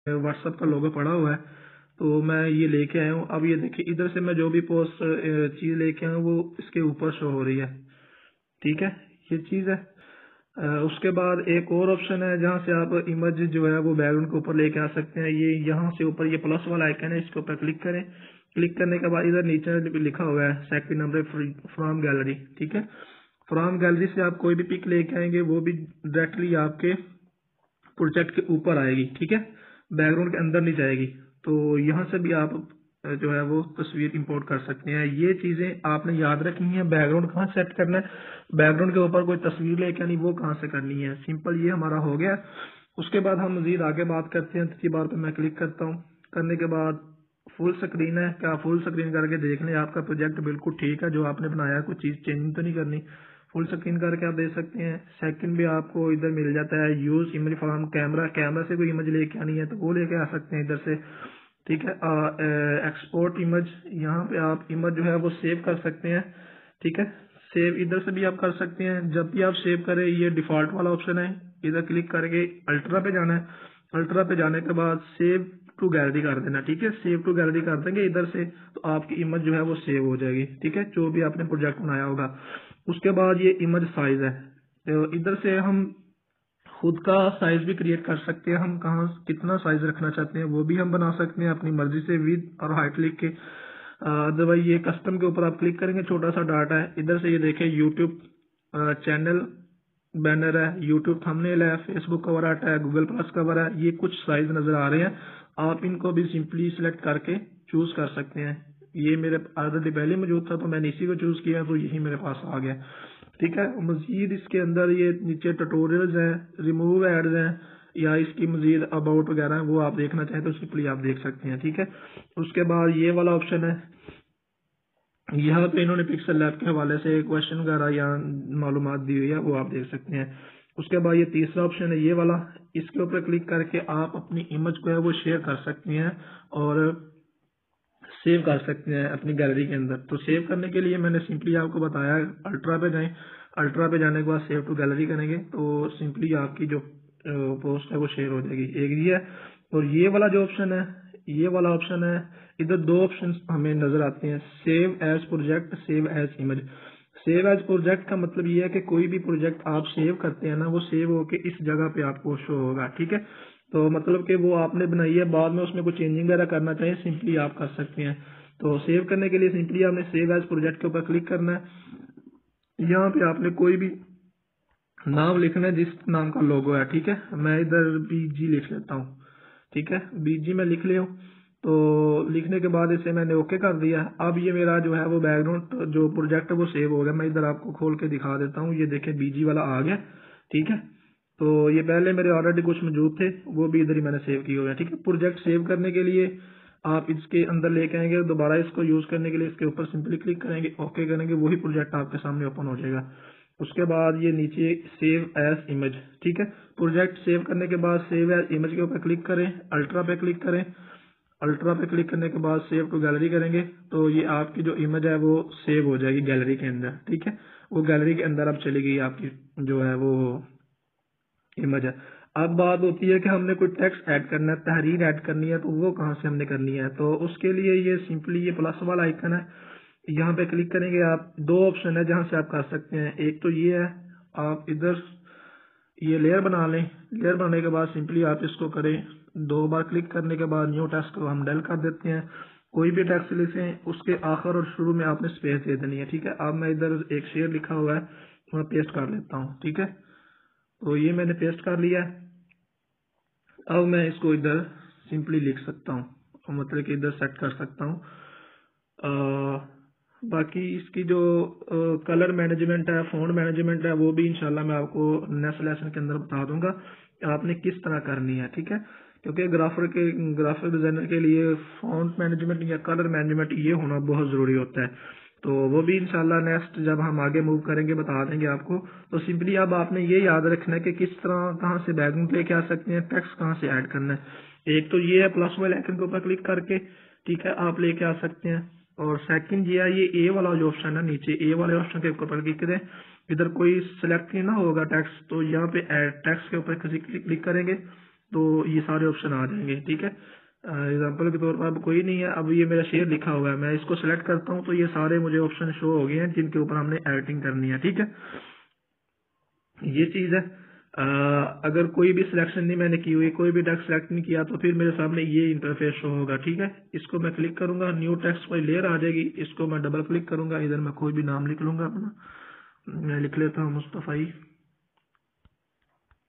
WhatsApp का लोगो पड़ा हुआ है, तो मैं ये लेके आया हूँ। अब ये देखिए इधर से मैं जो भी पोस्ट चीज लेके आया हूँ वो इसके ऊपर शो हो रही है, ठीक है, ये चीज है। उसके बाद एक और ऑप्शन है जहाँ से आप इमेज जो है वो बैकग्राउंड के ऊपर लेके आ सकते हैं। ये यहाँ से ऊपर ये प्लस वाला आइकन है, इसके ऊपर क्लिक करें। क्लिक करने के बाद इधर नीचे लिखा हुआ है सेकंड नंबर फ्रॉम गैलरी, ठीक है। फ्रॉम गैलरी से आप कोई भी पिक लेके आएंगे वो भी डायरेक्टली आपके प्रोजेक्ट के ऊपर आएगी, ठीक है, बैकग्राउंड के अंदर नहीं जाएगी। तो यहाँ से भी आप जो है वो तस्वीर इंपोर्ट कर सकते हैं। ये चीजें आपने याद रखनी है। बैकग्राउंड कहाँ सेट करना है, बैकग्राउंड के ऊपर कोई तस्वीर लेके आनी, वो कहाँ से करनी है। सिंपल, ये हमारा हो गया। उसके बाद हम मजीद आगे बात करते हैं। तीसरी बार पे मैं क्लिक करता हूँ। करने के बाद फुल स्क्रीन है, क्या फुल स्क्रीन करके देख लें आपका प्रोजेक्ट बिल्कुल ठीक है, जो आपने बनाया है, कोई चीज चेंज तो नहीं करनी। फुल स्क्रीन करके आप देख सकते हैं। सेकंड भी आपको इधर मिल जाता है, use image from camera, camera से कोई इमेज लेके आनी है तो वो लेके आ सकते हैं इधर से, ठीक है। एक्सपोर्ट इमेज, यहाँ पे आप इमेज जो है वो सेव कर सकते हैं, ठीक है। सेव इधर से भी आप कर सकते हैं। जब भी आप सेव करें, ये डिफॉल्ट वाला ऑप्शन है, इधर क्लिक करके अल्ट्रा पे जाना है। अल्ट्रा पे जाने के बाद सेव टू गैलरी कर देना, ठीक है। सेव टू गैलरी कर देंगे इधर से तो आपकी इमेज जो है वो सेव हो जाएगी, ठीक है, जो भी आपने प्रोजेक्ट बनाया होगा। उसके बाद ये इमेज साइज है, तो इधर से हम खुद का साइज भी क्रिएट कर सकते हैं। हम कहाँ कितना साइज रखना चाहते हैं वो भी हम बना सकते हैं अपनी मर्जी से, विद और हाइट लिख के। अदरवाइज ये कस्टम के ऊपर आप क्लिक करेंगे, छोटा सा डाटा है इधर से। ये देखें यूट्यूब चैनल बैनर है, यूट्यूब थंबनेल है, फेसबुक कवर आर्ट है, गूगल प्लस कवर है, ये कुछ साइज नजर आ रहे हैं। आप इनको भी सिंपली सिलेक्ट करके चूज कर सकते हैं। ये मेरे ऑलरेडी पहले मौजूद था तो मैंने इसी को चूज किया, तो यही मेरे पास आ गया, ठीक है। मजीद इसके अंदर ये नीचे ट्यूटोरियल्स हैं, रिमूव एड्स हैं, या इसकी मजीद अबाउट वगैरह है, वो आप देखना चाहें तो सिंपली आप देख सकते हैं, ठीक है। उसके बाद ये वाला ऑप्शन है, यहाँ पे इन्होंने पिक्सल लैब के हवाले से क्वेश्चन वगैरह या मालूमात दी हुई है, वो आप देख सकते हैं। उसके बाद ये तीसरा ऑप्शन है ये वाला, इसके ऊपर क्लिक करके आप अपनी इमेज को है वो शेयर कर सकते हैं और सेव कर सकते हैं अपनी गैलरी के अंदर। तो सेव करने के लिए मैंने सिंपली आपको बताया, अल्ट्रा पे जाएं। अल्ट्रा पे जाने के बाद सेव टू गैलरी करेंगे तो सिंपली आपकी जो पोस्ट है वो शेयर हो जाएगी। एक ये है, और ये वाला जो ऑप्शन है, ये वाला ऑप्शन है, इधर दो ऑप्शन हमें नजर आते हैं, save as project, save as image. Save as project का मतलब ये है कि कोई भी प्रोजेक्ट आप सेव करते हैं ना, वो सेव होके इस जगह पे आपको शो होगा, ठीक है। तो मतलब कि वो आपने बनाई है, बाद में उसमें कुछ चेंजिंग वगैरह करना चाहिए, सिंपली आप कर सकते हैं। तो सेव करने के लिए सिंपली आपने सेव एज प्रोजेक्ट के ऊपर क्लिक करना है। यहाँ पे आपने कोई भी नाम लिखना है जिस नाम का लोगो है, ठीक है। मैं इधर बीजी लिख लेता हूँ, ठीक है, बीजी में लिख लिया हूँ। तो लिखने के बाद इसे मैंने ओके कर दिया। अब ये मेरा जो है वो बैकग्राउंड जो प्रोजेक्ट है वो सेव हो गया। मैं इधर आपको खोल के दिखा देता हूँ, ये देखें बीजी वाला आ गया, ठीक है। तो ये पहले मेरे ऑलरेडी कुछ मौजूद थे, वो भी इधर ही मैंने सेव किए हुए हैं, ठीक है। प्रोजेक्ट सेव करने के लिए आप इसके अंदर लेके आएंगे, दोबारा इसको यूज करने के लिए इसके ऊपर सिंपली क्लिक करेंगे, ओके करेंगे, वही प्रोजेक्ट आपके सामने ओपन हो जाएगा। उसके बाद ये नीचे सेव एज इमेज, ठीक है। प्रोजेक्ट सेव करने के बाद सेव एज इमेज के ऊपर क्लिक करें, अल्ट्रा पे क्लिक करें। अल्ट्रा पे क्लिक करने के बाद सेव टू गैलरी करेंगे तो ये आपकी जो इमेज है वो सेव हो जाएगी गैलरी के अंदर, ठीक है। वो गैलरी के अंदर अब चली गई आपकी जो है वो इमेज है। अब बात होती है कि हमने कोई टेक्स्ट ऐड करना है, तहरीर ऐड करनी है, तो वो कहाँ से हमने करनी है। तो उसके लिए ये सिंपली ये प्लस वाला आइकन है, यहाँ पे क्लिक करेंगे आप। दो ऑप्शन है जहाँ से आप कर सकते हैं, एक तो ये है, आप इधर ये लेयर बना लें। लेयर बनाने के बाद सिंपली आप इसको करें, दो बार क्लिक करने के बाद न्यू टेक्स्ट को हम डेल कर देते हैं। कोई भी टेक्स्ट लिखें, उसके आखिर और शुरू में आपने स्पेस दे देनी है, ठीक है। अब मैं इधर एक शेयर लिखा हुआ है, मैं पेस्ट कर लेता हूँ, ठीक है। तो ये मैंने पेस्ट कर लिया है। अब मैं इसको इधर सिंपली लिख सकता हूँ, मतलब कि इधर सेट कर सकता हूँ। बाकी इसकी जो कलर मैनेजमेंट है, फॉन्ट मैनेजमेंट है, वो भी इंशाल्लाह मैं आपको नेक्स्ट लेसन के अंदर बता दूंगा आपने किस तरह करनी है, ठीक है। क्योंकि ग्राफिक डिजाइनर के लिए फॉन्ट मैनेजमेंट या कलर मैनेजमेंट ये होना बहुत जरूरी होता है। तो वो भी इंशाल्लाह नेक्स्ट जब हम आगे मूव करेंगे बता देंगे आपको। तो सिंपली अब आपने ये याद रखना है कि किस तरह कहाँ से बैकग्राउंड लेके आ सकते हैं, टेक्स्ट कहाँ से ऐड करना है। एक तो ये है प्लस वाले आइकन के ऊपर क्लिक करके, ठीक है, आप लेके आ सकते हैं। और सेकंड ये है, ये ए वाला जो ऑप्शन है नीचे, ए वाले ऑप्शन के ऊपर क्लिक करें। इधर कोई सिलेक्ट नहीं ना होगा टेक्स्ट, तो यहाँ पे ऐड टेक्स्ट के ऊपर क्लिक करेंगे। तो ये सारे ऑप्शन आ जाएंगे। ठीक है, एग्जाम्पल के तौर पर अब कोई नहीं है, अब ये मेरा शेयर लिखा हुआ है, मैं इसको सेलेक्ट करता हूँ तो ये सारे मुझे ऑप्शन शो हो गए हैं जिनके ऊपर हमने एडिटिंग करनी है। ठीक है, ये चीज है। अगर कोई भी सिलेक्शन नहीं मैंने की हुई, कोई भी टेक्स्ट सेलेक्ट नहीं किया, तो फिर मेरे सामने ये इंटरफेस शो होगा। ठीक है, इसको मैं क्लिक करूंगा, न्यू टेक्स्ट कोई लेयर आ जाएगी, इसको मैं डबल क्लिक करूंगा, इधर मैं कोई भी नाम लिख लूंगा अपना, मैं लिख लेता हूँ मुस्तफाई।